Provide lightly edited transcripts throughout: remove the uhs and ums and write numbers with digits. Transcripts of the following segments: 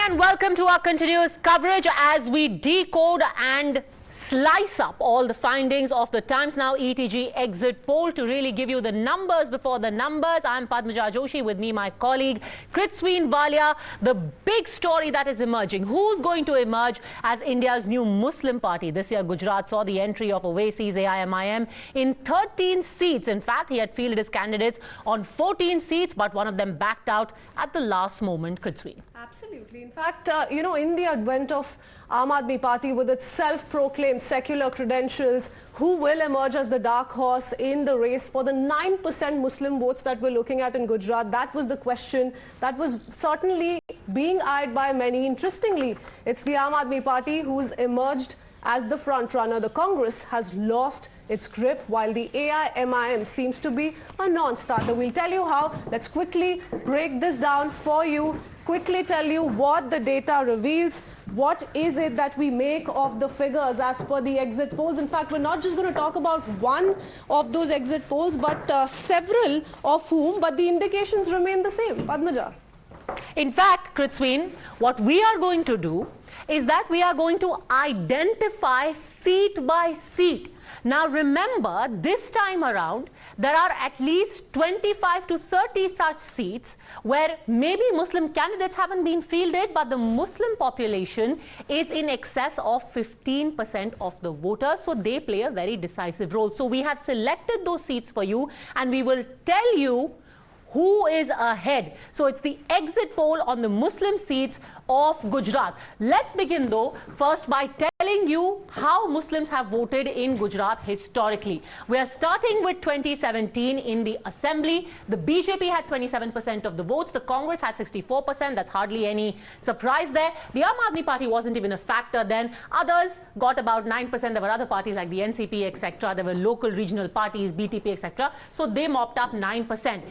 and welcome to our continuous coverage as we decode and slice up all the findings of the Times Now ETG exit poll to really give you the numbers before the numbers. I'm Padmaja Joshi, with me my colleague Kirstween, Walia. The big story that is emerging: who's going to emerge as India's new Muslim party? This year Gujarat saw the entry of Owaisi's AIMIM in 13 seats. In fact, he had fielded his candidates on 14 seats, but one of them backed out at the last moment. Kirstween. Absolutely. In fact, in the advent of Aam Admi Party with its self-proclaimed secular credentials, who will emerge as the dark horse in the race for the 9% Muslim votes that we're looking at in Gujarat? That was the question that was certainly being eyed by many. Interestingly, it's the Aam Admi Party who's emerged as the front runner. The Congress has lost its grip, while the AIMIM seems to be a non-starter. We'll tell you how. Let's quickly break this down for you. Quickly tell you what the data reveals. What is it that we make of the figures as per the exit polls? In fact, we're not just going to talk about one of those exit polls, but several of whom, but the indications remain the same. Padmaja. In fact, Kirstween, what we are going to do is that we are going to identify seat by seat. Now remember, this time around, there are at least 25 to 30 such seats where maybe Muslim candidates haven't been fielded, but the Muslim population is in excess of 15% of the voters, so they play a very decisive role. So we have selected those seats for you, and we will tell you who is ahead. So it's the exit poll on the Muslim seats of Gujarat. Let's begin though first by telling you how Muslims have voted in Gujarat historically. We are starting with 2017 in the assembly. The BJP had 27% of the votes. The Congress had 64%. That's hardly any surprise there. The Aam Admi Party wasn't even a factor then. Others got about 9%. There were other parties like the NCP, etc. There were local regional parties, BTP, etc. So they mopped up 9%.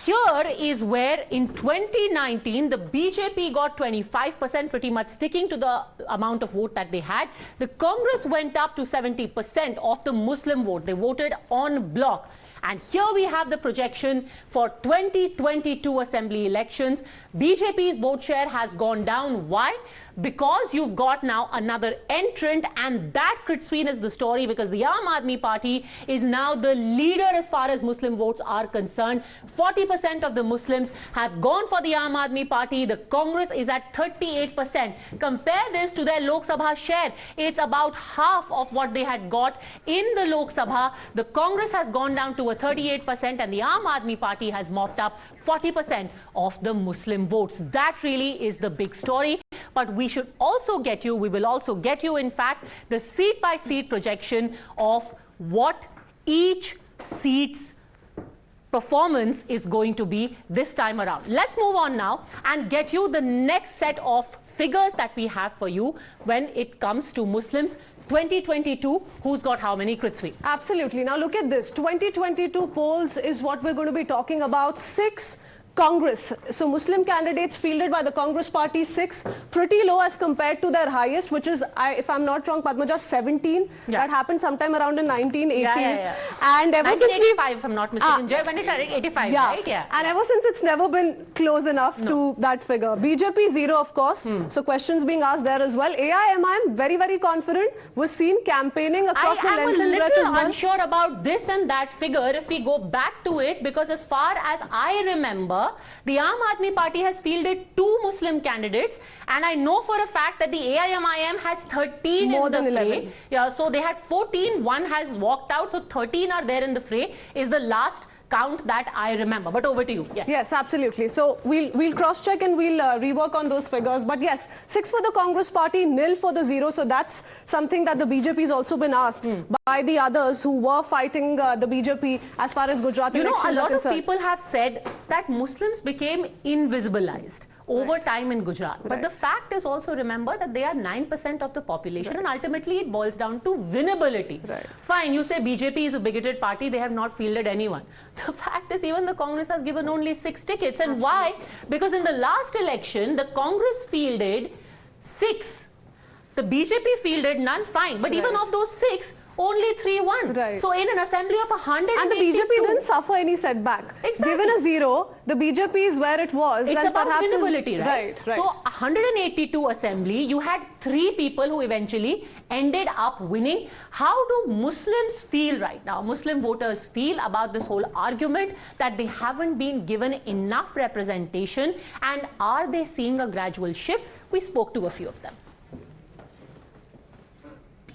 Here is where in 2019 the BJP got 25%, pretty much sticking to the amount of vote that they had. The Congress went up to 70% of the Muslim vote. They voted en bloc. And here we have the projection for 2022 assembly elections. BJP's vote share has gone down. Why? Because you've got now another entrant, and that, Kirstween, is the story, because the Aam Admi Party is now the leader as far as Muslim votes are concerned. 40% of the Muslims have gone for the Aam Admi Party. The Congress is at 38%. Compare this to their Lok Sabha share. It's about half of what they had got in the Lok Sabha. The Congress has gone down to a 38%, and the Aam Admi Party has mopped up 40% of the Muslim votes. That really is the big story. But we should also get you, we will also get you, in fact, the seat-by-seat projection of what each seat's performance is going to be this time around. Let's move on now and get you the next set of figures that we have for you when it comes to Muslims. 2022, who's got how many, Kirstween? Absolutely. Now look at this. 2022 polls is what we're going to be talking about. 6 Congress. So Muslim candidates fielded by the Congress party, 6, pretty low as compared to their highest, which is, if I'm not wrong, Padmaja, 17. Yeah. That happened sometime around in 1980s. Yeah. And ever since we, if I'm not mistaken, when did 85, yeah. Right? Yeah. And ever since, it's never been close enough to that figure. BJP 0, of course. So questions being asked there as well. AIMIM, very, very confident, was seen campaigning across the length and breadth as well. I'm unsure about this and that figure if we go back to it, because as far as I remember, the Aam Admi Party has fielded 2 Muslim candidates, and I know for a fact that the AIMIM has 13 more in the than 11. fray. Yeah, so they had 14, 1 has walked out, so 13 are there in the fray, is the last count that I remember. But over to you. Yes, yes, absolutely. So we'll cross-check and we'll rework on those figures. But yes, 6 for the Congress party, 0 for the 0. So that's something that the BJP has also been asked by the others who were fighting the BJP as far as Gujarat elections are concerned. A lot of people have said that Muslims became invisibilized over time in Gujarat. But the fact is also, remember, that they are 9% of the population, and ultimately it boils down to winnability. Fine, you say BJP is a bigoted party, they have not fielded anyone. The fact is, even the Congress has given only 6 tickets. And why? Because in the last election, the Congress fielded 6. The BJP fielded none, fine. But even of those 6, only 3-1. Right. So in an assembly of 182... And the BJP didn't suffer any setback. Exactly. Given a 0, the BJP is where it was. It's and about perhaps visibility, right? Right. So 182 assembly, you had 3 people who eventually ended up winning. How do Muslims feel right now? Muslim voters feel about this whole argument that they haven't been given enough representation, and are they seeing a gradual shift? We spoke to a few of them.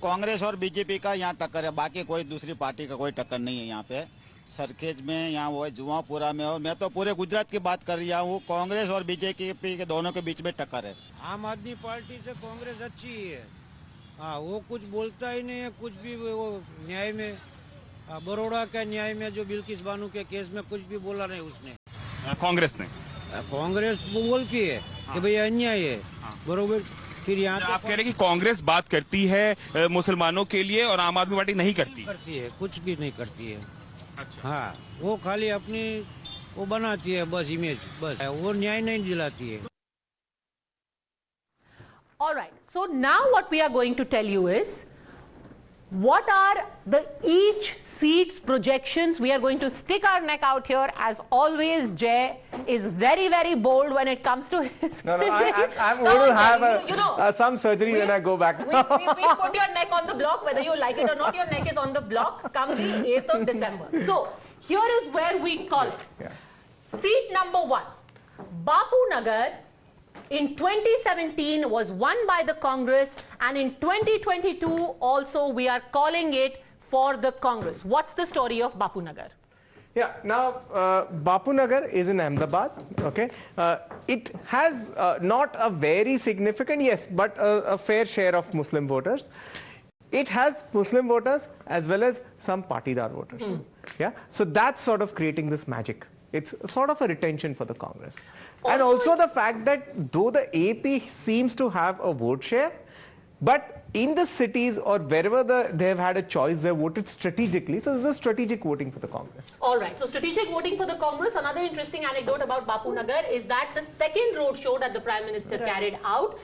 Congress और BJP का यहाँ टक्कर है, बाकी कोई दूसरी party का कोई टक्कर नहीं है यहाँ पे। सरखेज में यहाँ वो जुआपुरा में, और मैं तो पूरे गुजरात की बात कर रहा हूँ, कांग्रेस और बीजेपी के दोनों के बीच में टक्कर है। आम आदमी पार्टी से कांग्रेस अच्छी है। हाँ, वो कुछ बोलता ही नहीं है, कुछ भी वो न्याय में, बड़ौदा का न्याय में जो बिल्किस बानो के केस में कुछ भी बोला नहीं उसने। कांग्रेस ने? कांग्रेस बोलती है कि भाई अन्याय है, बरोबर। फिर यहाँ आप कह रहे हैं कि कांग्रेस बात करती है मुसलमानों के लिए और आम आदमी पार्टी नहीं करती? करती है, कुछ भी नहीं करती है। अच्छा। हाँ, वो खाली अपनी वो बनाती है बस इमेज, बस वो न्याय नहीं दिलाती है। All right. So now what we are going to tell you is what are the each seat's projections. We are going to stick our neck out here. As always, Jay is very, very bold when it comes to his... No, I'm going to have some surgery when I go back. We put your neck on the block, whether you like it or not. Your neck is on the block come the 8th of December. So here is where we call it. Yeah. Seat number 1, Bapu Nagar, in 2017 was won by the Congress, and in 2022 also we are calling it for the Congress. What's the story of Bapu Nagar? Yeah, now Bapu Nagar is in Ahmedabad, okay. It has not a very significant, yes, but a fair share of Muslim voters. It has Muslim voters as well as some Patidar voters. Yeah, so that's sort of creating this magic. It's sort of a retention for the Congress. And also the fact that though the AP seems to have a vote share, but in the cities or wherever they have had a choice, they have voted strategically. So this is a strategic voting for the Congress. All right. So strategic voting for the Congress. Another interesting anecdote about Bapu Nagar is that the second road show that the Prime Minister carried out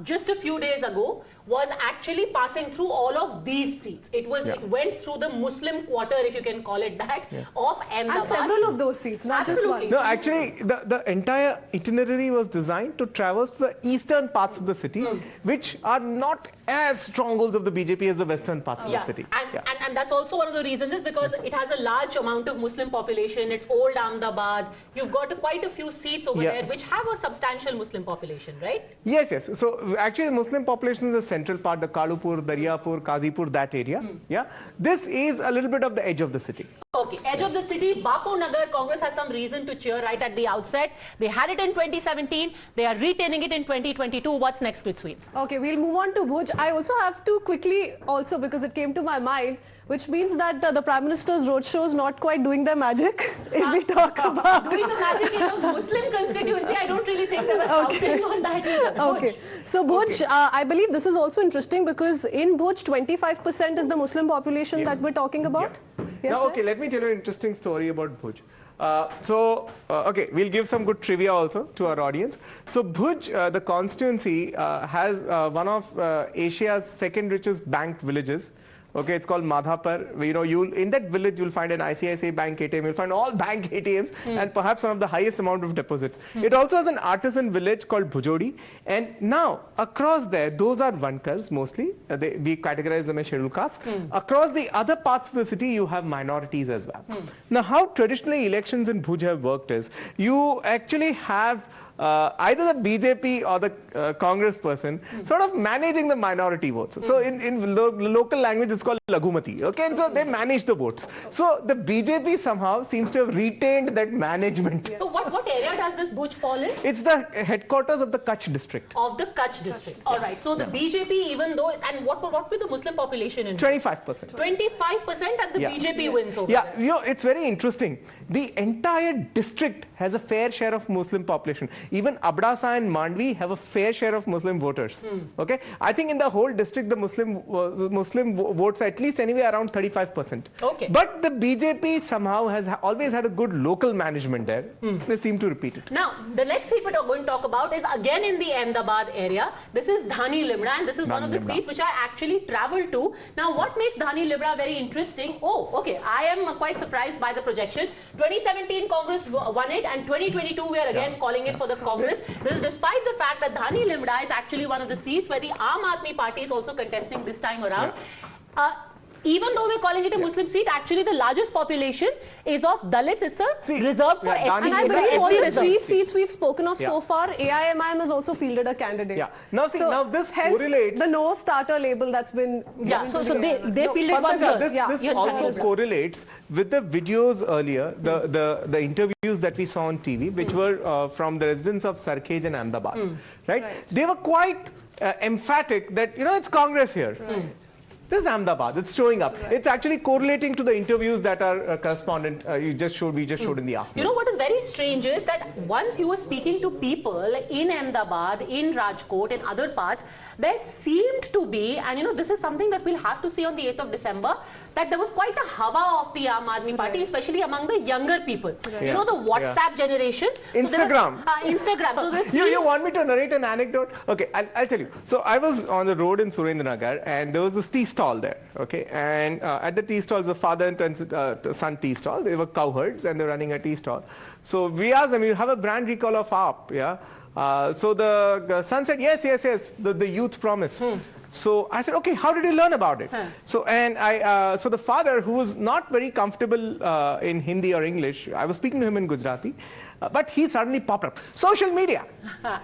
just a few days ago was actually passing through all of these seats. It went through the Muslim quarter, if you can call it that, of Ahmedabad. And several of those seats, not just one. No, actually, the entire itinerary was designed to traverse the eastern parts of the city, which are not as strongholds of the BJP as the western parts of the city. And that's also one of the reasons is because it has a large amount of Muslim population. It's old Ahmedabad. You've got quite a few seats over there which have a substantial Muslim population, right? Yes, yes. So actually the Muslim population is the central part, the Kalupur, Daryapur, Kazipur, that area. Yeah. This is a little bit of the edge of the city. Okay, edge of the city, Bapu Nagar, Congress has some reason to cheer right at the outset. They had it in 2017. They are retaining it in 2022. What's next, Kirstween? Okay, we'll move on to Bhuj. I also have to quickly also, because it came to my mind, which means that the Prime Minister's roadshow is not quite doing their magic. If we talk about doing the magic in a Muslim constituency, I don't really think they were counting on that either. Okay, so Bhuj, I believe this is also interesting because in Bhuj, 25% is the Muslim population that we're talking about. Yes, now, okay, let me tell you an interesting story about Bhuj. Okay, we'll give some good trivia also to our audience. So Bhuj, the constituency, has one of Asia's second richest banked villages. Okay, it's called Madhapur. You know, in that village you'll find an ICICI bank ATM. You'll find all bank ATMs and perhaps one of the highest amount of deposits. It also has an artisan village called Bhujodi. And now across there, those are Vankars mostly. We categorize them as scheduled caste. Across the other parts of the city, you have minorities as well. Now, how traditionally elections in Bhuj have worked is you actually have either the BJP or the Congress person sort of managing the minority votes. So in local language, it's called Lagumati. Okay, and so they manage the votes. So the BJP somehow seems to have retained that management. So what area does this Bhuj fall in? It's the headquarters of the Kutch district. Of the Kutch district. All right. So the BJP, even though, and what will the Muslim population in 25%. 25% and the BJP wins over there. You know, it's very interesting. The entire district has a fair share of Muslim population. Even Abdasa and Mandvi have a fair share of Muslim voters. Okay, I think in the whole district the Muslim votes at least anywhere around 35%. Okay. But the BJP somehow has always had a good local management there. They seem to repeat it. Now, the next seat we're going to talk about is again in the Ahmedabad area. This is Dhani Limra, and this is one of the seats which I actually traveled to. Now, what makes Dhani Limra very interesting? Oh, okay, I am quite surprised by the projection. 2017 Congress won it, and 2022 we are again calling it for the Congress. This is despite the fact that Dhani Limra is actually one of the seats where the Aam Admi Party is also contesting this time around. Even though we're calling it a Muslim seat, actually the largest population is of Dalits. It's a reserved for SC. And I believe all the reserved. 3 seats we've spoken of so far, AIMIM has also fielded a candidate. Yeah. Now see, now this correlates. The no starter label that's been given So to the they fielded one Pantaja, here. this also correlates with the videos earlier, the interviews that we saw on TV, which were from the residents of Sarkhej and Ahmedabad, right? They were quite emphatic that, you know, it's Congress here. This is Ahmedabad. It's showing up. It's actually correlating to the interviews that our correspondent we just showed in the afternoon. You know what is very strange is that once you were speaking to people in Ahmedabad, in Rajkot, in other parts, there seemed to be, and you know, this is something that we'll have to see on the 8th of December, that there was quite a hawa of the Aam Admi Party, especially among the younger people. You know, the WhatsApp generation. Instagram. So Instagram. So this you want me to narrate an anecdote? Okay, I'll tell you. So I was on the road in Surendranagar, and there was this tea stall there. Okay, and at the tea stall, the father and son tea stall. They were cowherds, and they're running a tea stall. So we asked them, "You have a brand recall of AAP?" Yeah. So the son said, yes, the youth promise. So I said, okay, how did you learn about it? So so the father, who was not very comfortable in Hindi or English, I was speaking to him in Gujarati, but he suddenly popped up. Social media.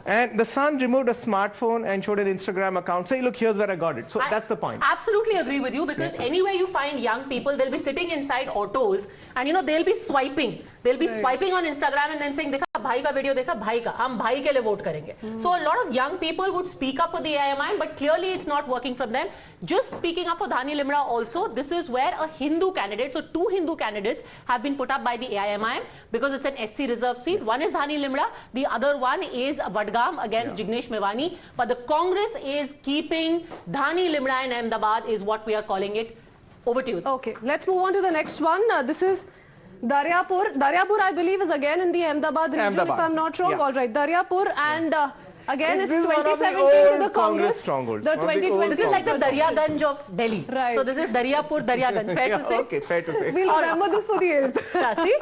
And the son removed a smartphone and showed an Instagram account. Say, look, here's where I got it. So that's the point. Absolutely agree with you, because anywhere you find young people, they'll be sitting inside autos and, you know, they'll be swiping. They'll be swiping on Instagram and then saying, dekha bhai ka video, dekha bhai ka, hum bhai ke liye vote karenge. So a lot of young people would speak up for the AIMIM, but clearly it's not working for them. Just speaking up for Dhani Limra also, this is where a Hindu candidate, so 2 Hindu candidates have been put up by the AIMIM because it's an SC reserve seat. One is Dhani Limra, the other one is Vadgam against Jignesh Mewani. But the Congress is keeping Dhani Limra and Ahmedabad is what we are calling it. Over to you. Okay, let's move on to the next one. This is Daryapur. Daryapur, I believe, is again in the Ahmedabad region, if I'm not wrong. All right, Daryapur, and again, it's 2017 to the Congress. Strongholds. The 2020. This is like the Daryaganj of Delhi. Right. So this is Daryapur, Daryaganj. Fair to say? Okay, fair to say. We'll remember this for the 8th. Yeah, see?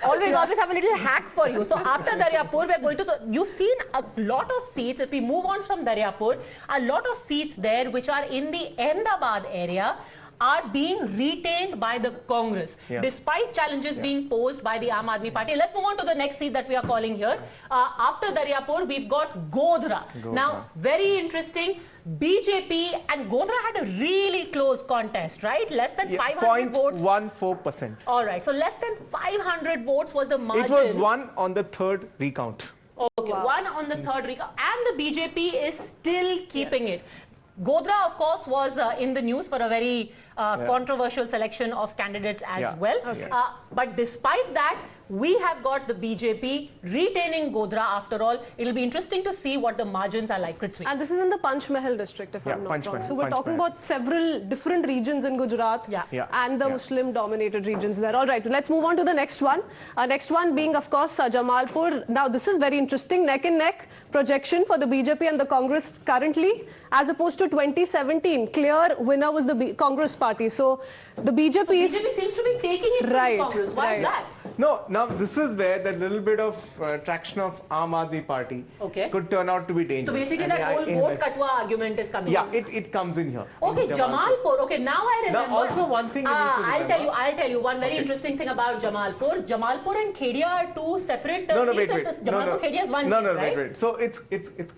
Always have a little hack for you. So after Daryapur, we're going to... So you've seen a lot of seats. If we move on from Daryapur, a lot of seats there which are in the Ahmedabad area are being retained by the Congress, despite challenges being posed by the Aam Admi Party. Let's move on to the next seat that we are calling here. After Daryapur, we've got Godhra. Now, very interesting. BJP and Godhra had a really close contest, right? Less than 500 votes. 0.14%. All right. So less than 500 votes was the margin. It was won on the 3rd recount. Okay, one on the 3rd recount. And the BJP is still keeping it. Godhra, of course, was in the news for a very controversial selection of candidates as well. But despite that, we have got the BJP retaining Godhra after all. It'll be interesting to see what the margins are like. Kirstween. And this is in the Panchmahal district, if I'm not wrong. So we're talking about several different regions in Gujarat and the Muslim-dominated regions there. All right, let's move on to the next one. Next one being, of course, Jamalpur. Now, this is very interesting. Neck and neck projection for the BJP and the Congress currently, as opposed to 2017. Clear winner was the Congress party. So the BJP is... BJP seems to be taking it from the Congress. Why is that? No, now this is where that little bit of traction of Aam Admi Party could turn out to be dangerous. So basically that whole vote katwa argument is coming in. It comes in here. Okay, Jamalpur. Okay, now I remember. Now also one thing I'll tell you one very interesting thing about Jamalpur. Jamalpur and Khedia are 2 separate seats. Jamalpur, Khedia is one seat, right? So it's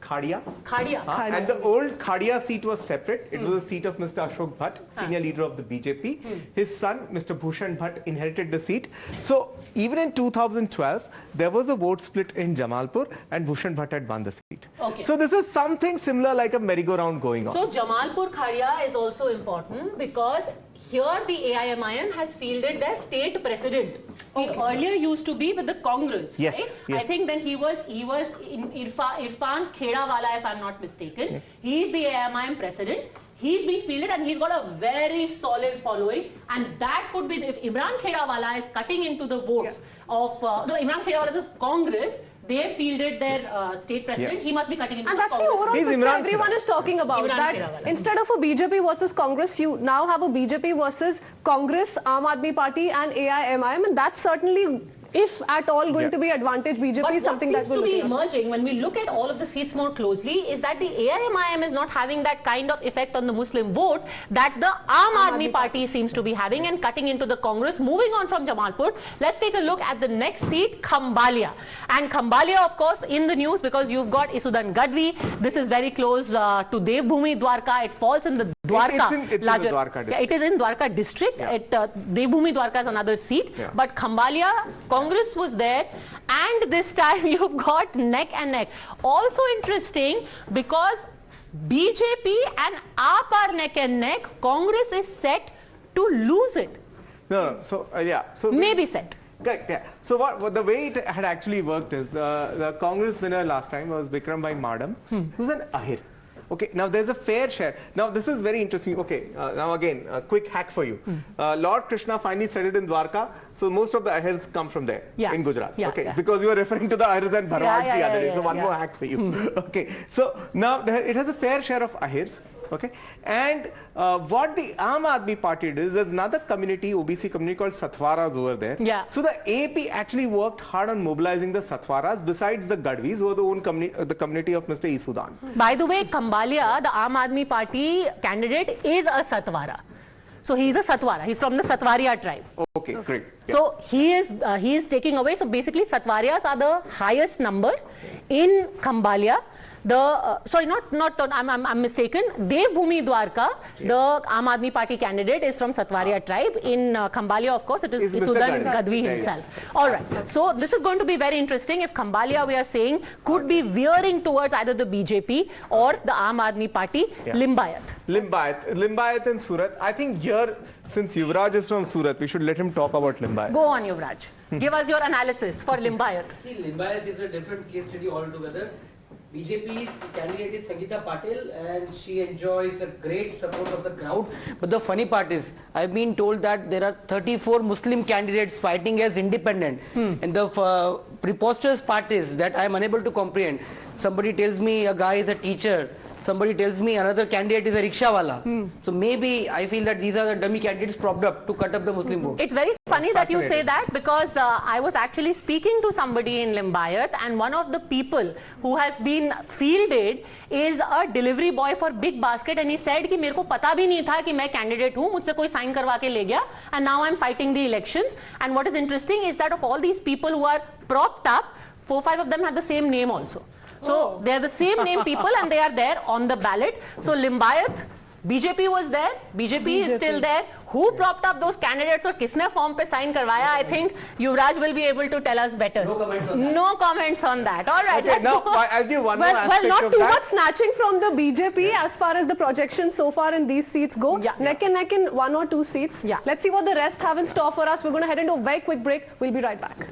Khadia. Khadia. And the old Khadia seat was separate. It was a seat of Mr. Ashok Bhatt, senior leader of the BJP. His son, Mr. Bhushan Bhatt, inherited the seat. So even in 2012, there was a vote split in Jamalpur and Bhushan Bhatt had won the seat. Okay. So this is something similar like a merry-go-round going on. So Jamalpur Khadia is also important because here the AIMIM has fielded their state president. He earlier used to be with the Congress. Yes, right? yes. I think then he was in Irfan Khedawala, if I'm not mistaken. Yes. He's the AIMIM president. He's been fielded and he's got a very solid following, and that could be if Imran Khedawala is cutting into the votes of Imran Khedawala is of Congress. They fielded their state president. Yeah. He must be cutting into And the that's the Congress. overall He's picture Imran everyone is talking about. Imran That Khedawala. instead of a BJP versus Congress, you now have a BJP versus Congress, Aam Admi Party and AIMIM, and that's certainly, if at all, going to be advantage BJP, But is something what that seems will to be emerging when we look at all of the seats more closely is that the AIMIM is not having that kind of effect on the Muslim vote that the Aam Admi Party seems to be having and cutting into the Congress. Moving on from Jamalpur, let's take a look at the next seat, Khambalia. And Khambalia, of course, in the news because you've got Isudan Gadvi. This is very close to Devbhoomi Dwarka. It falls in the Dwarka. It's in the Dwarka district. Yeah, it is in Dwarka district. Yeah. Devbhoomi Dwarka is another seat. Yeah. But Khambalia, Congress was there, and this time you've got neck and neck. Also interesting because BJP and AAP are neck and neck. Congress is set to lose it. No. So yeah. So Maybe set. Correct, yeah. So what the way it had actually worked is the Congress winner last time was Bikram Bhai Madam, who's an Ahir. Okay, now there's a fair share. Now this is very interesting. Okay, now again, a quick hack for you. Lord Krishna finally settled in Dwarka, so most of the Ahirs come from there, in Gujarat. Okay, because you were referring to the Ahirs and Bharwats the other day. So one more hack for you. Okay, so now it has a fair share of Ahirs. Okay, and what the Aam Admi Party did is there's another community, OBC community called Satwaras over there. Yeah. So the AP actually worked hard on mobilizing the Satwaras besides the Gadvis, who are the own the community of Mr. Isudan. By the way, Khambalia, the Aam Admi Party candidate, is a Satwara. So he's a Satwara. He's from the Satwaria tribe. Okay, great. Yeah. So he is taking away. So basically, Satwarias are the highest number in Khambalia. Sorry, I'm mistaken. Devbhoomi Dwarka, the Aam Admi Party candidate, is from Satwaria tribe. In Khambalia, of course, it is Isudan Gadvi himself. All right. So this is going to be very interesting. If Khambalia, we are saying, could be veering towards either the BJP or the Aam Admi Party, Limbayat. Limbayat and Surat. I think here, since Shivraj is from Surat, we should let him talk about Limbayat. Go on, Yuvraj. Give us your analysis for Limbayat. See, Limbayat is a different case study altogether. BJP candidate is Sangeeta Patil and she enjoys a great support of the crowd. But the funny part is, I've been told that there are 34 Muslim candidates fighting as independent. And the preposterous part is that I'm unable to comprehend. Somebody tells me a guy is a teacher. Somebody tells me another candidate is a rickshawala. So maybe I feel that these are the dummy candidates propped up to cut up the Muslim vote. It's very funny that you say that because I was actually speaking to somebody in Limbayat, and one of the people who has been fielded is a delivery boy for Big Basket, and he said कि मेरे को पता भी नहीं था कि मैं candidate हूँ, मुझसे कोई sign करवा के ले गया, and now I'm fighting the elections. And what is interesting is that of all these people who are propped up, 4-5 of them have the same name also. So they are the same name people and they are there on the ballot. So Limbayat, BJP was there, BJP is still there. Who propped up those candidates or किसने form पे sign करवाया? I think Yuvraj will be able to tell us better. No comments on that. No comments on that. All right. Okay, now I'll give one more aspect not of too that. much snatching from the BJP as far as the projections so far in these seats go. Neck and neck in 1 or 2 seats. Let's see what the rest have in store for us. We're going to head into a very quick break. We'll be right back.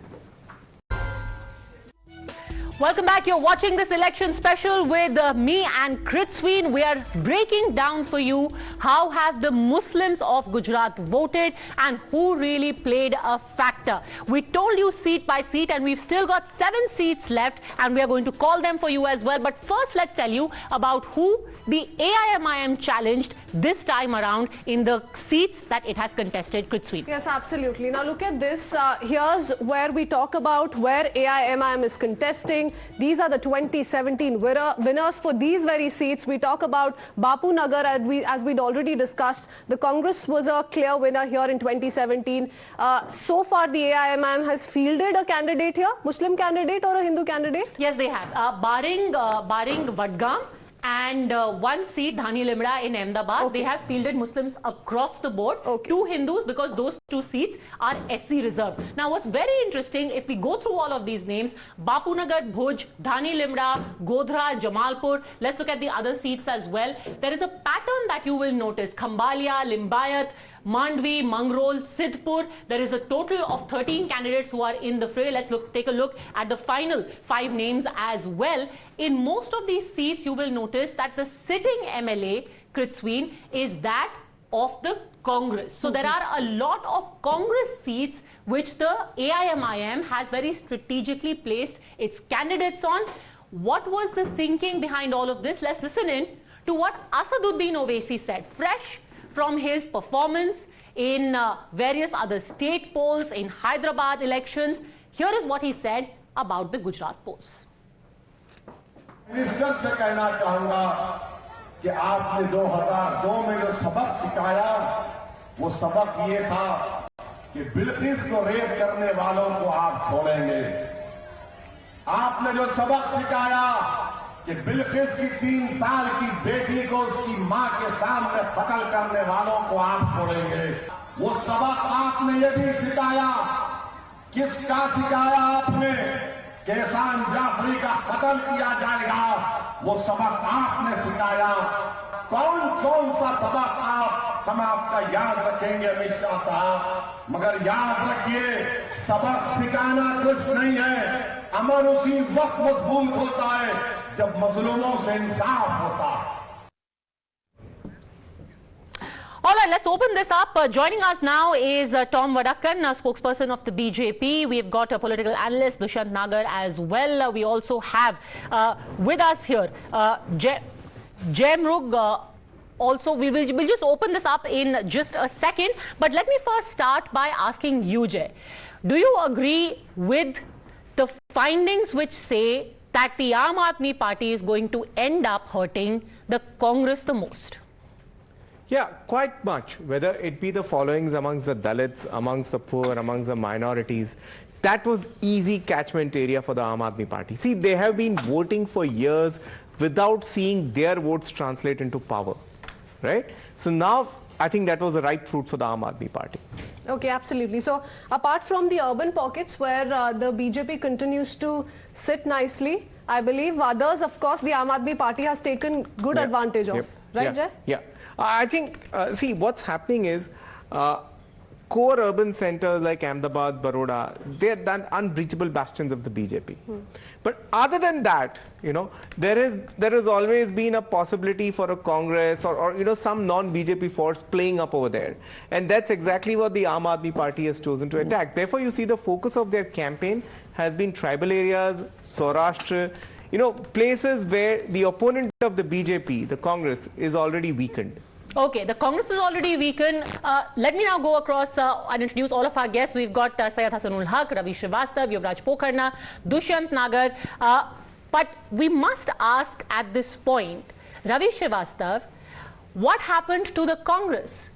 Welcome back. You're watching this election special with me and Kirstween. We are breaking down for you how have the Muslims of Gujarat voted and who really played a factor. We told you seat by seat and we've still got 7 seats left and we are going to call them for you as well. But first, let's tell you about who the AIMIM challenged this time around in the seats that it has contested. Kirstween. Yes, absolutely. Now look at this. Here's where we talk about where AIMIM is contesting. These are the 2017 winners for these very seats. We talk about Bapu Nagar as we'd already discussed. The Congress was a clear winner here in 2017. So far, the AIMIM has fielded a candidate here, Muslim candidate or a Hindu candidate? Yes, they have. Barring Vadgam and 1 seat, Dhani Limda in Ahmedabad, they have fielded Muslims across the board. 2 Hindus because those 2 seats are SC reserved. Now, what's very interesting, if we go through all of these names, Bapunagar, Bhuj, Dhani Limra, Godhra, Jamalpur, let's look at the other seats as well. There is a pattern that you will notice. Khambalia, Limbayat, Mandvi, Mangrol, Sidhpur. There is a total of 13 candidates who are in the fray. Let's take a look at the final 5 names as well. In most of these seats, you will notice that the sitting MLA, Kirstween, is that of the Congress. So there are a lot of Congress seats which the AIMIM has very strategically placed its candidates on. What was the thinking behind all of this? Let's listen in to what Asaduddin Owaisi said, fresh from his performance in various other state polls, in Hyderabad elections. Here is what he said about the Gujarat polls. Minister से कहना चाहूंगा कि आपने 2002 में जो सबक सिखाया वो सबक ये था कि बिल्किस को रेप करने वालों को आप छोड़ेंगे। आपने जो सबक सिखाया कि बिल्किस की 3 साल की बेटी को उसकी मां के सामने कत्ल करने वालों को आप छोड़ेंगे। वो सबक आपने ये भी सिखाया, किसका सिखाया आपने? एहसान जाफरी का कत्ल किया जाएगा, वो सबक आपने सिखाया। कौन कौन सा सबक हम आपका याद रखेंगे अमित शाह साहब, मगर याद रखिए सबक सिखाना कुछ नहीं है, अमन उसी वक्त मजबूत होता है जब मजलूमों से इंसाफ होता है। All right, let's open this up. Joining us now is Tom Vadakkan, spokesperson of the BJP. We've got a political analyst, Dushyant Nagar, as well. We also have with us here Mrug. Also, we'll just open this up in just a second. But let me first start by asking you, Jay. Do you agree with the findings which say that the Aam Admi Party is going to end up hurting the Congress the most? Yeah, quite much. Whether it be the followings amongst the Dalits, amongst the poor, amongst the minorities, that was easy catchment area for the Aam Admi Party. See, they have been voting for years without seeing their votes translate into power, right? So now, I think that was the ripe fruit for the Aam Admi Party. Okay, absolutely. So, apart from the urban pockets where the BJP continues to sit nicely, I believe others, of course, the Aam Admi Party has taken good advantage of. Right, Jay? Yeah. I think, see, what's happening is core urban centers like Ahmedabad, Baroda, they're done unbreachable bastions of the BJP. But other than that, you know, there has always been a possibility for a Congress or you know, some non-BJP force playing up over there. And that's exactly what the Aam Admi Party has chosen to attack. Therefore, you see the focus of their campaign has been tribal areas, Saurashtra, you know, places where the opponent of the BJP, the Congress, is already weakened. Okay, the Congress is already weakened. Let me now go across and introduce all of our guests. We've got Syed Hasanul Haq, Ravi Srivastava, Shivraj Pokhar, Dushyant Nagar. But we must ask at this point, Ravi Srivastava, what happened to the Congress?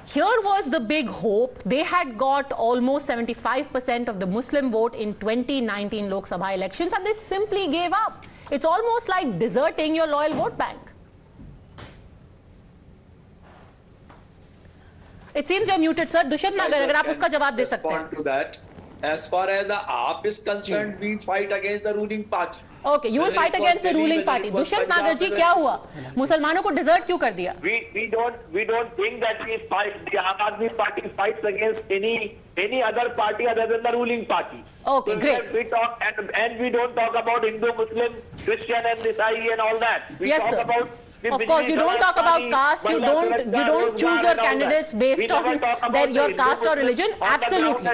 Here was the big hope. They had got almost 75% of the Muslim vote in 2019 Lok Sabha elections and they simply gave up. It's almost like deserting your loyal vote bank. It seems you're muted, sir. Dushyant Nagar, agar aap uska jawab de sakte hain. Respond to that. As far as the AAP is concerned, we fight against the ruling party. Okay, you will fight against the ruling party. Dushyant Nagar ji, क्या हुआ? मुसलमानों को desert क्यों कर दिया? We don't think that we fight. The Aam Admi Party fights against any other party other than the ruling party. Okay, so great. We talk and we don't talk about Hindu, Muslim, Christian, and Isai and all that. We yes, talk sir. about. Of course, you don't talk about caste. You don't choose your candidates based on your caste or religion. Absolutely.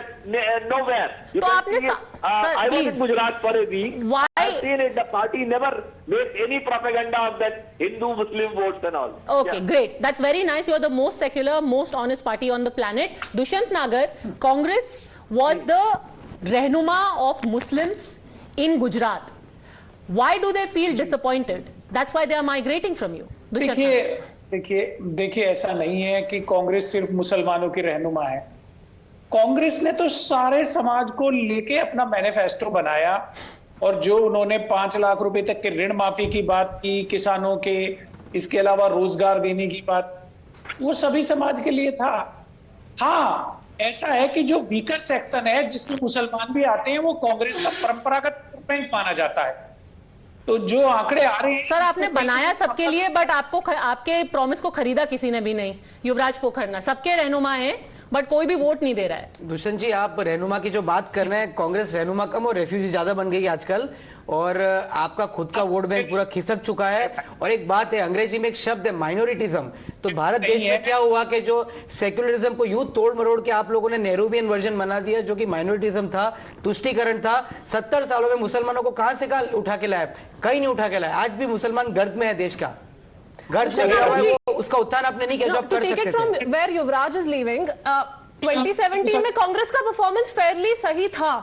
Nowhere. So आपने I was in Gujarat for a week. Why? I've seen it. The party never made any propaganda of that Hindu-Muslim votes and all. Okay, great. That's very nice. You're the most secular, most honest party on the planet. Dushyant Nagar, Congress was the rehnuma of Muslims in Gujarat. Why do they feel disappointed? That's why they are migrating from you. देखिए ऐसा नहीं है कि कांग्रेस सिर्फ मुसलमानों की रहनुमा है। कांग्रेस ने तो सारे समाज को लेके अपना मैनिफेस्टो बनाया और जो उन्होंने 5 लाख रुपए तक के ऋण माफी की बात की, किसानों के, इसके अलावा रोजगार देने की बात, वो सभी समाज के लिए था। हाँ, ऐसा है कि जो वीकर सेक्शन है जिसमें मुसलमान भी आते हैं वो कांग्रेस का परंपरागत बैंक माना जाता है। तो जो आंकड़े आ रहे हैं सर, आपने बनाया सबके लिए, बट आपके प्रॉमिस को खरीदा किसी ने भी नहीं। युवराज पोखर ना सबके रहनुमा हैं, बट कोई भी वोट नहीं दे रहा है। दुष्यंत जी, आप रहनुमा की जो बात कर रहे हैं, कांग्रेस रहनुमा कम और रेफ्यूजी ज्यादा बन गई आजकल, और आपका खुद का वोट बैंक पूरा खिसक चुका है। और एक बात है, अंग्रेजी में एक शब्द है माइनॉरिटिज्म। तो भारत देश में क्या हुआ कि जो सेक्युलरिज्म को यूं तोड़ मरोड़ के आप लोगों ने नेहरूवियन वर्जन बना दिया, जो कि माइनॉरिटिज्म था, तुष्टीकरण था। 70 सालों में मुसलमानों को कहां से कहां उठा के लाया? कहीं नहीं उठा के लाया। आज भी मुसलमान गर्द में है, देश का गर्द में गया हुआ है, उसका उत्थान आपने नहीं किया जो आप कर सकते थे। From where Yuvraj is leaving, 2017 में कांग्रेस का परफॉर्मेंस फेयरली सही था।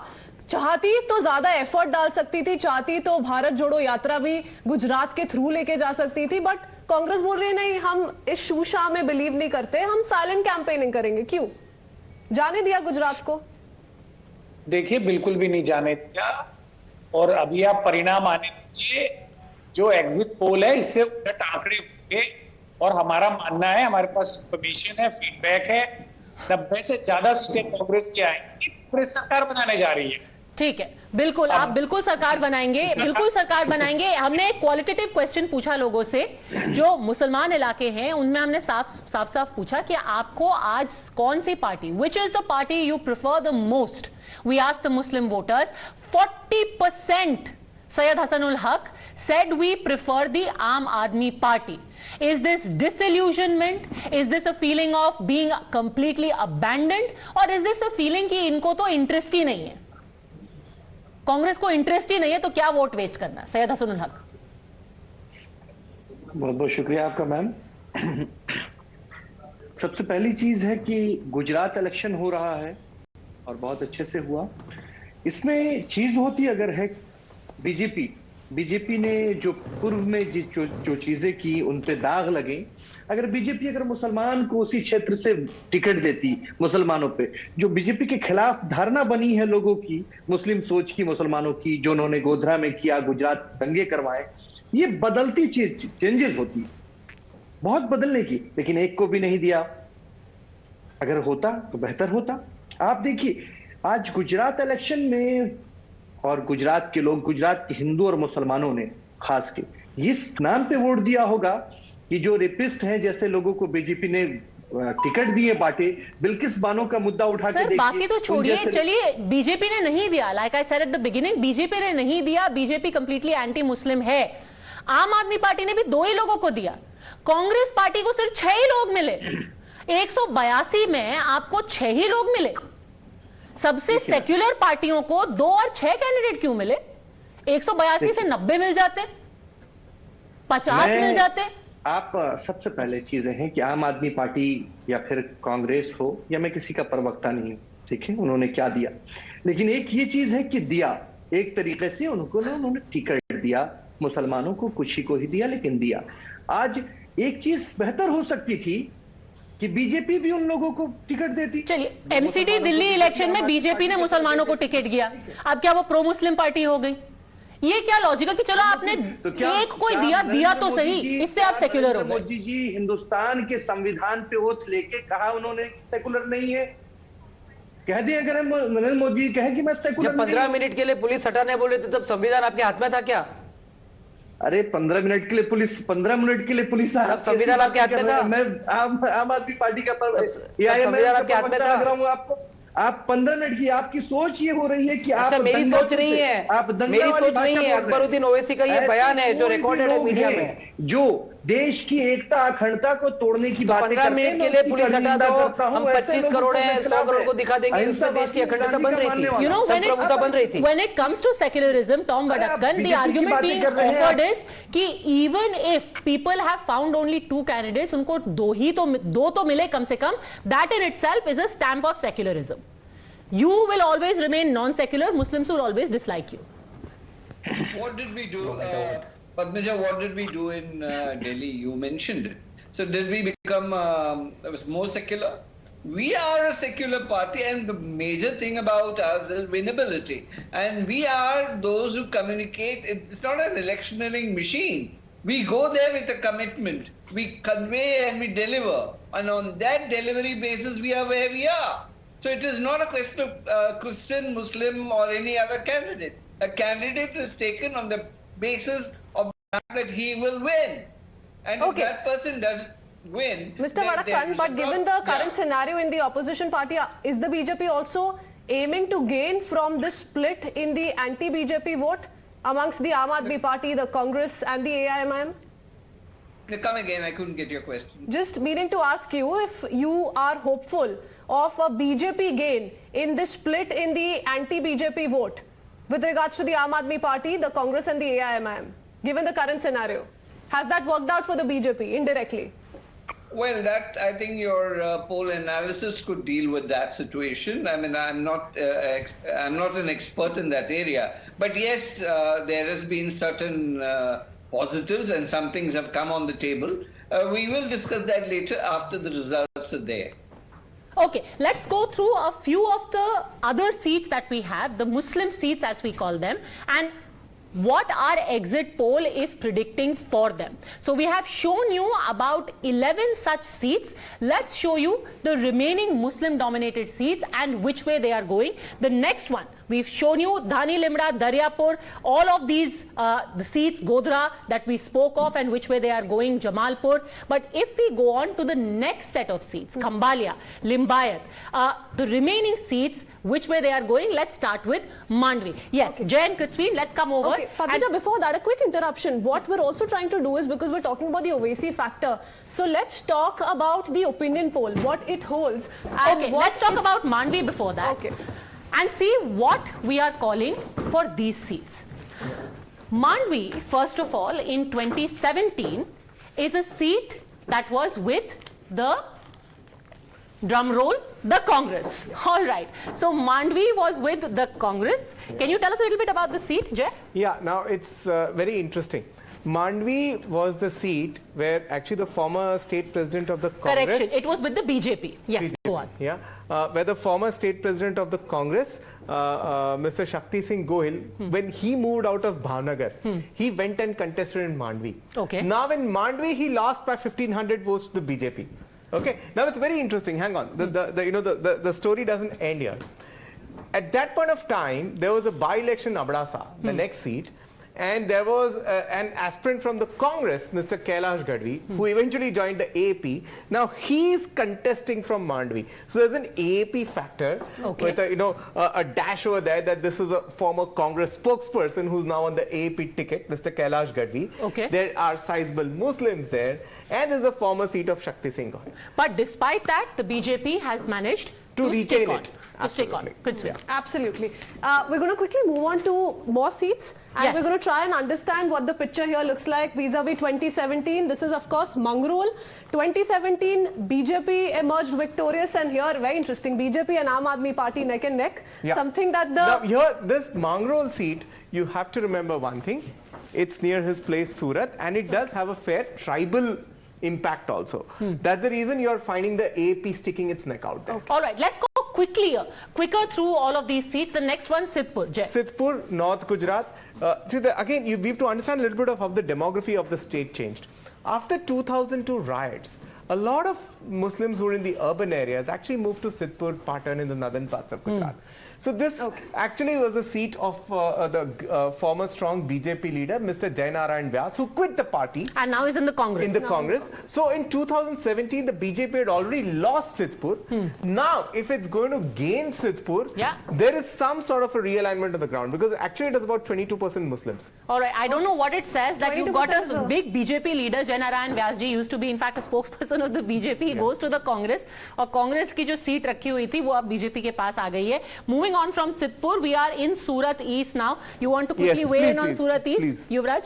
चाहती तो ज्यादा एफर्ट डाल सकती थी, चाहती तो भारत जोड़ो यात्रा भी गुजरात के थ्रू लेके जा सकती थी, बट कांग्रेस बोल रही नहीं, हम इस शूशा में बिलीव नहीं करते, हम साइलेंट कैंपेनिंग करेंगे। क्यों जाने दिया गुजरात को? देखिए, बिल्कुल भी नहीं जाने दिया। और अभी आप परिणाम आने दीजिए, जो एग्जिट पोल है इससे उलट आंकड़े होंगे। और हमारा मानना है, हमारे पास इंफॉर्मेशन है, फीडबैक है, 90 से ज्यादा सीटें कांग्रेस की आएंगी। कांग्रेस सरकार बनाने जा रही है। ठीक है, बिल्कुल, आप बिल्कुल सरकार बनाएंगे, बिल्कुल सरकार बनाएंगे। हमने क्वालिटेटिव क्वेश्चन पूछा लोगों से जो मुसलमान इलाके हैं, उनमें हमने साफ पूछा कि आपको आज कौन सी party, which is the party you prefer the most. We asked the Muslim voters, 40% Syed Hasanul Haq said we prefer the Aam Admi Party. Is this disillusionment? Is this a feeling of being completely abandoned? Or is this a feeling कि इनको तो interest ही नहीं है, कांग्रेस को interest ही नहीं है, तो क्या वोट वेस्ट करना? सैयद हसनुल हक। बहुत बहुत शुक्रिया आपका मैम। सबसे पहली चीज है कि गुजरात इलेक्शन हो रहा है और बहुत अच्छे से हुआ। इसमें चीज होती अगर है बीजेपी ने जो पूर्व में जो चीजें की उन पे दाग लगे। अगर बीजेपी अगर मुसलमान को उसी क्षेत्र से टिकट देती, मुसलमानों पे जो बीजेपी के खिलाफ धारणा बनी है लोगों की, मुस्लिम सोच की, मुसलमानों की, जो उन्होंने गोधरा में किया, गुजरात दंगे करवाए, ये बदलती चेंजेस होती, बहुत बदलने की, लेकिन एक को भी नहीं दिया। अगर होता तो बेहतर होता। आप देखिए आज गुजरात इलेक्शन में, और गुजरात के लोग, गुजरात के हिंदू और मुसलमानों ने खास के इस नाम पे वोट दिया होगा कि जो रेपिस्ट हैं जैसे लोगों को बीजेपी ने टिकट दिए, बांटे। बिल्किस बानो का मुद्दा उठा के देखिए, बाकी तो छोड़िए, चलिए बीजेपी ने नहीं दिया, like I said at the beginning, BJP ने नहीं दिया, बीजेपी कंप्लीटली एंटी मुस्लिम है। आम आदमी पार्टी ने भी 2 ही लोगों को दिया, कांग्रेस पार्टी को सिर्फ 6 ही लोग मिले। 182 में आपको 6 ही लोग मिले। सबसे सेक्युलर पार्टियों को 2 और 6 कैंडिडेट क्यों मिले? 182 से 90 मिल जाते, 50 मिल जाते। आप सबसे पहले चीजें हैं कि आम आदमी पार्टी या फिर कांग्रेस हो, या मैं किसी का प्रवक्ता नहीं हूं, ठीक है, उन्होंने क्या दिया, लेकिन एक ये चीज है कि दिया एक तरीके से उन्होंने टिकट दिया, मुसलमानों को कुछ ही को ही दिया, लेकिन दिया। आज एक चीज बेहतर हो सकती थी कि बीजेपी भी उन लोगों को टिकट देती। चलिए, एमसीडी दिल्ली इलेक्शन में बीजेपी ने मुसलमानों को टिकट दिया, अब क्या वो प्रो मुस्लिम पार्टी हो गई? ये क्या लॉजिक है कि चलो आपने तो एक कोई दिया तो सही, इससे आप सेक्युलर हो गए? मोदी जी हिंदुस्तान के संविधान पे ओथ लेके कहा उन्होंने सेकुलर नहीं है, कह दिए। अगर नरेंद्र मोदी जी कहे कि मैं सेकुलर, जब 15 मिनट के लिए पुलिस हटाने बोले थे तब संविधान आपके हाथ में था क्या? अरे 15 मिनट के लिए पुलिस, 15 मिनट के लिए पुलिस, संविधान आपके हाथ में था। मैं आम आदमी पार्टी का संविधान आपके हाथ में था। आपको आप 15 मिनट की आपकी सोच ये हो रही है कि अच्छा, आप मेरी सोच नहीं है, आप मेरी सोच नहीं है, अकबरुद्दीन ओवैसी का ये बयान है जो रिकॉर्डेड है मीडिया में, जो देश की एकता अखंडता को तोड़ने की बात 15 मिनट के लिए पुलिस हटा दो, हम 25 करोड़ है, 100 करोड़ को दिखा देंगे, इसमें देश की अखंडता बन रही थी, you know, बन रही थी। When it comes to secularism, Tom Vadakkan, the argument being offered is कि even if people have found only 2 candidates, उनको 2 तो मिले कम से कम, that in itself is a stamp of secularism. You will always remain non-secular, Muslims will always dislike you. What did we do? Padmaja, what did we do in Delhi? You mentioned it. So did we become more secular? We are a secular party, and the major thing about us is winnability. And we are those who communicate. It's not an electioneering machine. We go there with a commitment. We convey and we deliver. And on that delivery basis, we are where we are. So it is not a question of Christian, Muslim or any other candidate. A candidate is taken on the basis of the fact that he will win. And if that person doesn't win... Mr. Vadakkan, but given the current scenario in the opposition party, is the BJP also aiming to gain from this split in the anti-BJP vote amongst the Aam Admi Party, the Congress and the AIMIM? Come again, I couldn't get your question. Just meaning to ask you if you are hopeful of a BJP gain in this split in the anti-BJP vote with regards to the Aam Admi Party, the Congress and the AIMIM, given the current scenario. Has that worked out for the BJP indirectly? Well, that I think your poll analysis could deal with that situation. I mean, I'm not an expert in that area, but yes, there has been certain positives and some things have come on the table. We will discuss that later after the results are there. Okay, let's go through a few of the other seats that we have, the Muslim seats as we call them, and what our exit poll is predicting for them. So we have shown you about 11 such seats. Let's show you the remaining Muslim dominated seats and which way they are going. The next one, we've shown you Dhani, Limra, Daryapur, all of these the seats, Godhra that we spoke of and which way they are going, Jamalpur. But if we go on to the next set of seats, Khambalia, Limbayat, the remaining seats, which way they are going, let's start with Mandvi. Yes, okay. Jay and Kirstween, let's come over. Okay, Padmaja, before that, a quick interruption. What we're also trying to do is, because we're talking about the Owaisi factor, so let's talk about the opinion poll, what it holds. And okay, let's talk about Mandvi before that. Okay. And see what we are calling for these seats. Mandvi, first of all, in 2017, is a seat that was with the drum roll, the Congress. All right. So Mandvi was with the Congress. Can you tell us a little bit about the seat, Jay? Yeah, now it's very interesting. Mandvi was the seat where actually the former state president of the Congress... Correction, it was with the BJP. Yes, BJP, go on. Yeah, where the former state president of the Congress, Mr. Shakti Singh Gohil, when he moved out of Bhavnagar, he went and contested in Mandvi. Okay. Now in Mandvi, he lost by 1,500 votes to the BJP. Okay, now it's very interesting. Hang on, the story doesn't end here. At that point of time, there was a by-election in Abdasa, the next seat, and there was an aspirant from the Congress, Mr. Kailash Gadhvi, who eventually joined the AAP. Now he's contesting from Mandvi. So there's an AAP factor with a dash over there that this is a former Congress spokesperson who's now on the AAP ticket, Mr. Kailash Gadhvi. Okay. There are sizable Muslims there, and there's a former seat of Shakti Singh Gohil. But despite that, the BJP has managed to retain it. Absolutely. Yeah. Absolutely. We're going to quickly move on to more seats, and we're going to try and understand what the picture here looks like vis-a-vis 2017. This is, of course, Mangrol. 2017, BJP emerged victorious, and here, very interesting, BJP and Aam Admi Party neck and neck. Yeah. Something that the... Now, here, this Mangrol seat, you have to remember one thing. It's near his place, Surat, and it does have a fair tribal impact also. That's the reason you're finding the AAP sticking its neck out there. Okay. All right, let's go quicker through all of these seats. The next one, Sidhpur. Jay. Sidhpur, North Gujarat. Again, we have to understand a little bit of how the demography of the state changed. After 2002 riots, a lot of Muslims who were in the urban areas actually moved to Sidhpur, Patan in the northern parts of Gujarat. So this actually was the seat of the former strong BJP leader, Mr. Jainarayan Vyas, who quit the party. And now is in the Congress. Congress. So in 2017, the BJP had already lost Sidhpur. Now, if it's going to gain Sidhpur, there is some sort of a realignment on the ground, because actually it is about 22% Muslims. All right, I don't know what it says that you've got a big BJP leader, Jainarayan Vyas ji, used to be in fact a spokesperson of the BJP. He goes to the Congress, और Congress की जो seat रखी हुई थी वो अब BJP के पास आ गई है. Moving on from Sidhpur, we are in Surat East now. You want to quickly weigh in on Surat East? Yuvraj?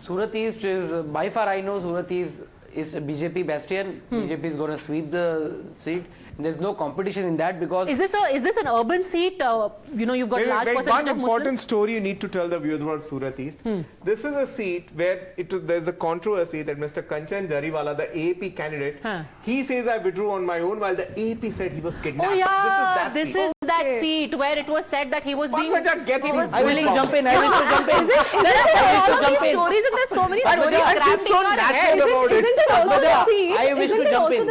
Surat East is, by far I know, Surat East is a BJP bastion. BJP is going to sweep the seat. There's no competition in that, because... Is this an urban seat? You've got a large percentage of Muslims? One important story you need to tell the viewers about Surat East. This is a seat where there's a controversy that Mr. Kanchan Jariwala, the AAP candidate, he says I withdrew on my own, while the AAP said he was kidnapped. Oh yeah, this is that seat where it was said that he was being... I wish to jump in. I wish to jump in. There are so many stories and there's so many stories crafting our head. Isn't it also the seat? I wish to jump in.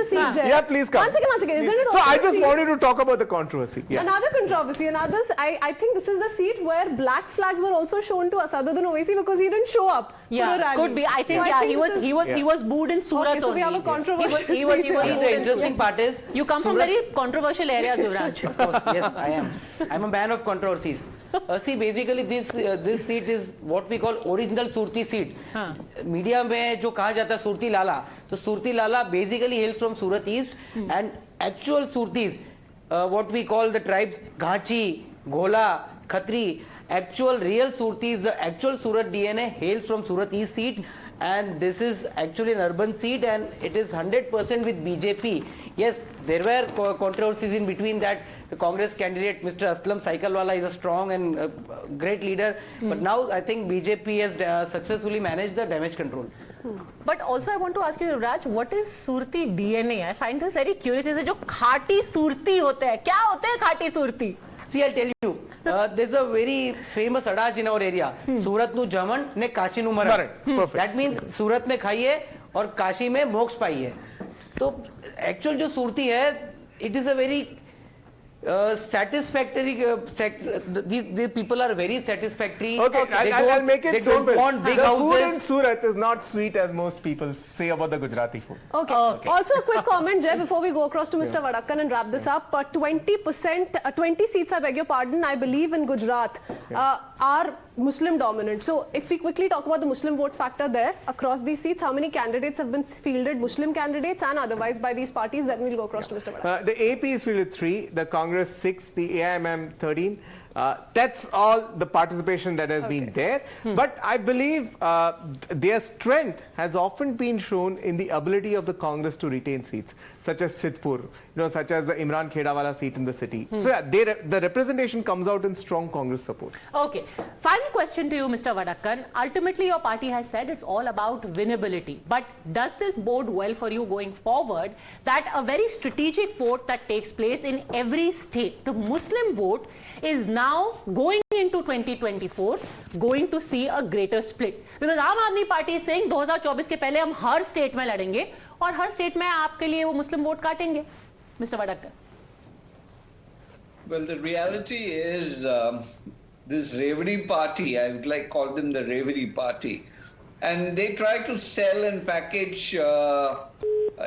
Yeah, please come. One second. Isn't it So also I the just seat? wanted to talk about the controversy. Yeah. Another controversy, I think this is the seat where black flags were also shown to Asaduddin Owaisi because he didn't show up for the rally. Could be. I think he was booed in Surat. Okay, so we have a controversial He was The interesting part is you come from very controversial areas, Shivraj. Of course, yes, I am. I'm a man of controversies. See, basically, this seat is what we call original Surti seat. Media में जो कहा जाता है Surti Lala, so Surti Lala basically hails from Surat East, and actual Surtis, what we call the tribes Ghachi, Ghola, Khatri, actual real Surtis, the actual Surat DNA hails from Surat East seat. And this is actually an urban seat, and it is 100% with BJP. Yes, there were controversies in between that. The Congress candidate, Mr. Aslam Saikalwala, is a strong and great leader. But now I think BJP has successfully managed the damage control. But also I want to ask you, Shivraj, what is Surti DNA? I find this very curious. Is it जो खाटी Surti होते हैं? क्या होते हैं खाटी Surti? See, I'll tell you. There's a very famous adage in our area. Surat nu jaman ne Kashi nu maran. Perfect. That means Surat में खाइए और काशी में मोक्ष पाइए. तो actual जो Surti है, it is a very satisfactory. These people are very satisfactory. Okay, I'll make it They simple. don't want big the houses. food in Surat is not sweet as most people say about the Gujarati food. Okay. Also a quick comment, Jay, before we go across to Mr. Vadakkan and wrap this up. 20 seats, I beg your pardon, I believe in Gujarat are Muslim dominant. So if we quickly talk about the Muslim vote factor there across these seats, how many candidates have been fielded, Muslim candidates and otherwise by these parties? Then we'll go across to Mr. Vadakkan. The AP is fielded 3, the Congress 6, the AIMIM 13. That's all the participation that has been there. But I believe their strength has often been shown in the ability of the Congress to retain seats, such as Sidhpur, such as the Imran Khedawala seat in the city. So yeah, the representation comes out in strong Congress support. Okay. Final question to you, Mr. Vadakkan. Ultimately, your party has said it's all about winnability. But does this bode well for you going forward that a very strategic vote that takes place in every state, the Muslim vote, is now going into 2024 going to see a greater split? Because Aam Admi Party is saying 2024 के पहले हम हर state में लड़ेंगे और हर state में आपके लिए वो मुस्लिम वोट काटेंगे. Mr. Vadakkan. Well, the reality is this Reveri party, I would like to call them the Reveri party, and they try to sell and package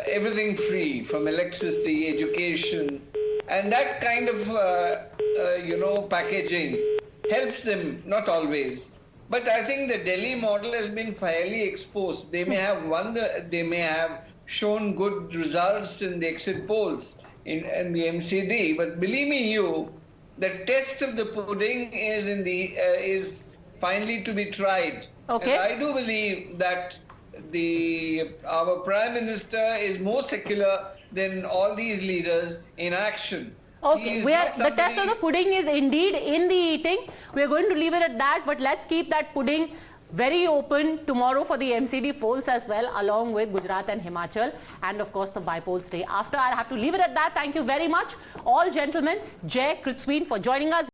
everything free, from electricity, education, and that kind of packaging helps them, not always. But I think the Delhi model has been fairly exposed. They may have they may have shown good results in the exit polls in the MCD, but believe me, the test of the pudding is finally to be tried. Okay. And I do believe that our Prime Minister is more secular than all these leaders in action. Okay, the test of the pudding is indeed in the eating. We are going to leave it at that, but let's keep that pudding very open tomorrow for the MCD polls as well, along with Gujarat and Himachal, and of course the by-polls day after. I have to leave it at that. Thank you very much, all gentlemen, Jay, Kirstween, for joining us.